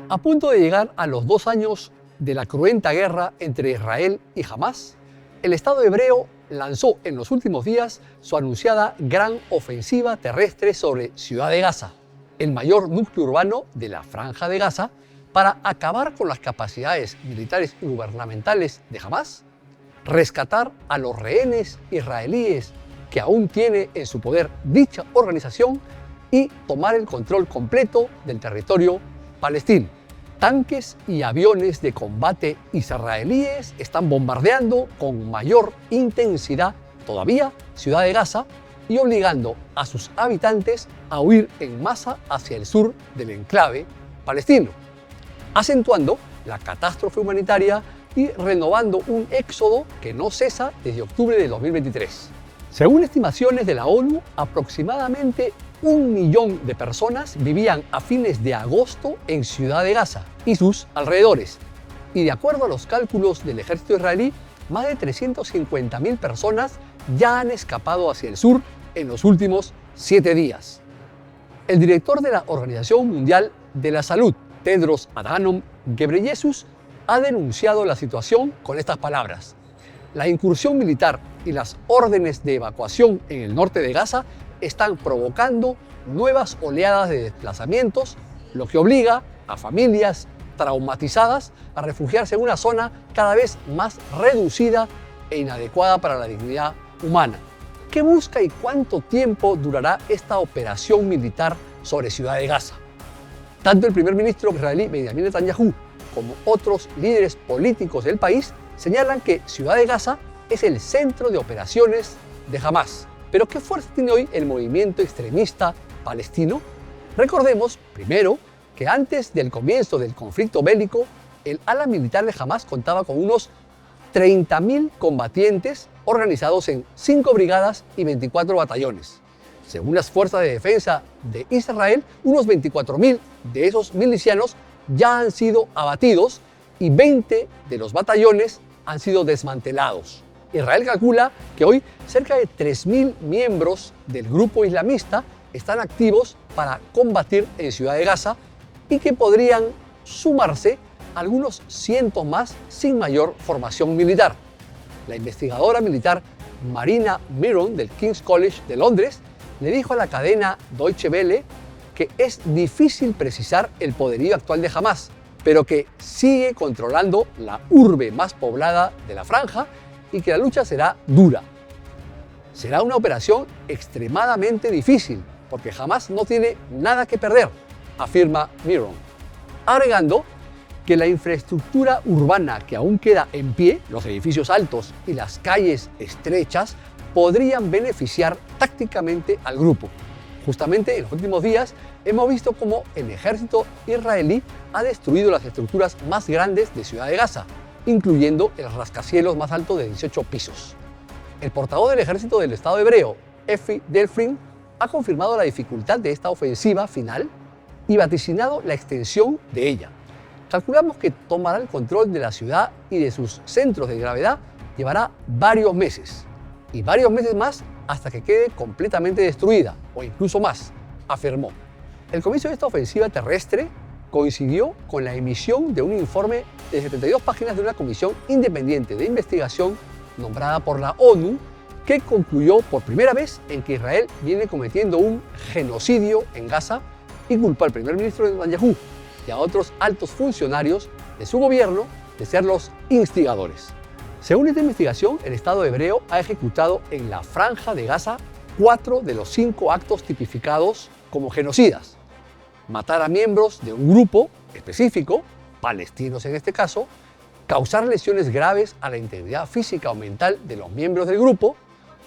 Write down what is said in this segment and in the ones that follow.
A punto de llegar a los 2 años de la cruenta guerra entre Israel y Hamás, el Estado hebreo lanzó en los últimos días su anunciada gran ofensiva terrestre sobre Ciudad de Gaza, el mayor núcleo urbano de la Franja de Gaza, para acabar con las capacidades militares y gubernamentales de Hamás, rescatar a los rehenes israelíes que aún tiene en su poder dicha organización y tomar el control completo del territorio palestino. Tanques y aviones de combate israelíes están bombardeando con mayor intensidad todavía Ciudad de Gaza y obligando a sus habitantes a huir en masa hacia el sur del enclave palestino, acentuando la catástrofe humanitaria y renovando un éxodo que no cesa desde octubre de 2023. Según estimaciones de la ONU, aproximadamente 1 millón de personas vivían a fines de agosto en Ciudad de Gaza y sus alrededores. Y de acuerdo a los cálculos del ejército israelí, más de 350.000 personas ya han escapado hacia el sur en los últimos 7 días. El director de la Organización Mundial de la Salud, Tedros Adhanom Ghebreyesus, ha denunciado la situación con estas palabras: la incursión militar y las órdenes de evacuación en el norte de Gaza están provocando nuevas oleadas de desplazamientos, lo que obliga a familias traumatizadas a refugiarse en una zona cada vez más reducida e inadecuada para la dignidad humana. ¿Qué busca y cuánto tiempo durará esta operación militar sobre Ciudad de Gaza? Tanto el primer ministro israelí Benjamin Netanyahu como otros líderes políticos del país señalan que Ciudad de Gaza es el centro de operaciones de Hamás. ¿Pero qué fuerza tiene hoy el movimiento extremista palestino? Recordemos, primero, que antes del comienzo del conflicto bélico, el ala militar de Hamás contaba con unos 30.000 combatientes organizados en 5 brigadas y 24 batallones. Según las fuerzas de defensa de Israel, unos 24.000 de esos milicianos ya han sido abatidos y 20 de los batallones han sido desmantelados. Israel calcula que hoy cerca de 3.000 miembros del grupo islamista están activos para combatir en Ciudad de Gaza y que podrían sumarse algunos cientos más sin mayor formación militar. La investigadora militar Marina Miron del King's College de Londres le dijo a la cadena Deutsche Welle que es difícil precisar el poderío actual de Hamás, pero que sigue controlando la urbe más poblada de la franja y que la lucha será dura. Será una operación extremadamente difícil, porque Hamás no tiene nada que perder, afirma Miron, agregando que la infraestructura urbana que aún queda en pie, los edificios altos y las calles estrechas, podrían beneficiar tácticamente al grupo. Justamente en los últimos días hemos visto cómo el ejército israelí ha destruido las estructuras más grandes de Ciudad de Gaza, incluyendo el rascacielos más alto de 18 pisos. El portavoz del ejército del Estado hebreo, Efi Delfrin, ha confirmado la dificultad de esta ofensiva final y vaticinado la extensión de ella. Calculamos que tomará el control de la ciudad y de sus centros de gravedad llevará varios meses, y varios meses más hasta que quede completamente destruida, o incluso más, afirmó. El comienzo de esta ofensiva terrestre coincidió con la emisión de un informe de 72 páginas de una comisión independiente de investigación nombrada por la ONU, que concluyó por primera vez en que Israel viene cometiendo un genocidio en Gaza y culpó al primer ministro Netanyahu y a otros altos funcionarios de su gobierno de ser los instigadores. Según esta investigación, el Estado hebreo ha ejecutado en la Franja de Gaza 4 de los 5 actos tipificados como genocidas: matar a miembros de un grupo específico, palestinos en este caso, causar lesiones graves a la integridad física o mental de los miembros del grupo,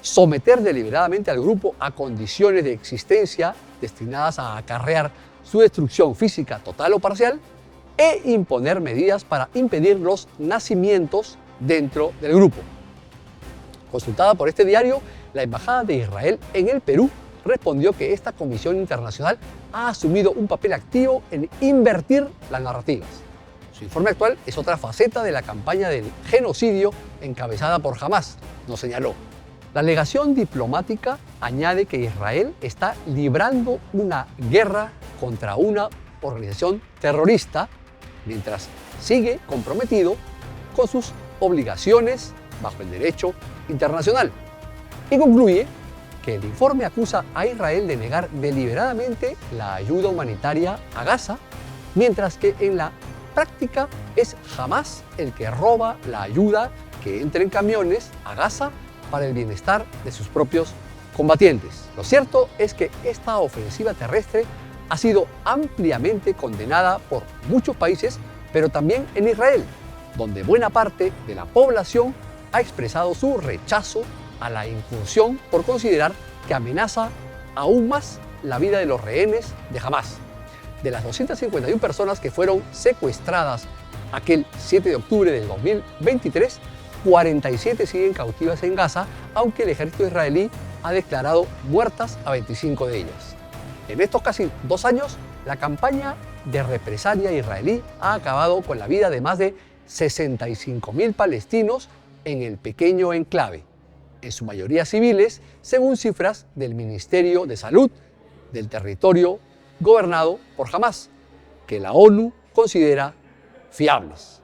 someter deliberadamente al grupo a condiciones de existencia destinadas a acarrear su destrucción física total o parcial, e imponer medidas para impedir los nacimientos dentro del grupo. Consultada por este diario, la Embajada de Israel en el Perú respondió que esta comisión internacional ha asumido un papel activo en invertir las narrativas. Su informe actual es otra faceta de la campaña del genocidio encabezada por Hamás, nos señaló. La alegación diplomática añade que Israel está librando una guerra contra una organización terrorista mientras sigue comprometido con sus obligaciones bajo el derecho internacional. Y concluye que el informe acusa a Israel de negar deliberadamente la ayuda humanitaria a Gaza, mientras que en la práctica es Hamás el que roba la ayuda que entra en camiones a Gaza para el bienestar de sus propios combatientes. Lo cierto es que esta ofensiva terrestre ha sido ampliamente condenada por muchos países, pero también en Israel, donde buena parte de la población ha expresado su rechazo a la incursión por considerar que amenaza aún más la vida de los rehenes de Hamás. De las 251 personas que fueron secuestradas aquel 7 de octubre del 2023, 47 siguen cautivas en Gaza, aunque el ejército israelí ha declarado muertas a 25 de ellas. En estos casi 2 años, la campaña de represalia israelí ha acabado con la vida de más de 65.000 palestinos en el pequeño enclave, en su mayoría civiles, según cifras del Ministerio de Salud del territorio gobernado por Hamás, que la ONU considera fiables.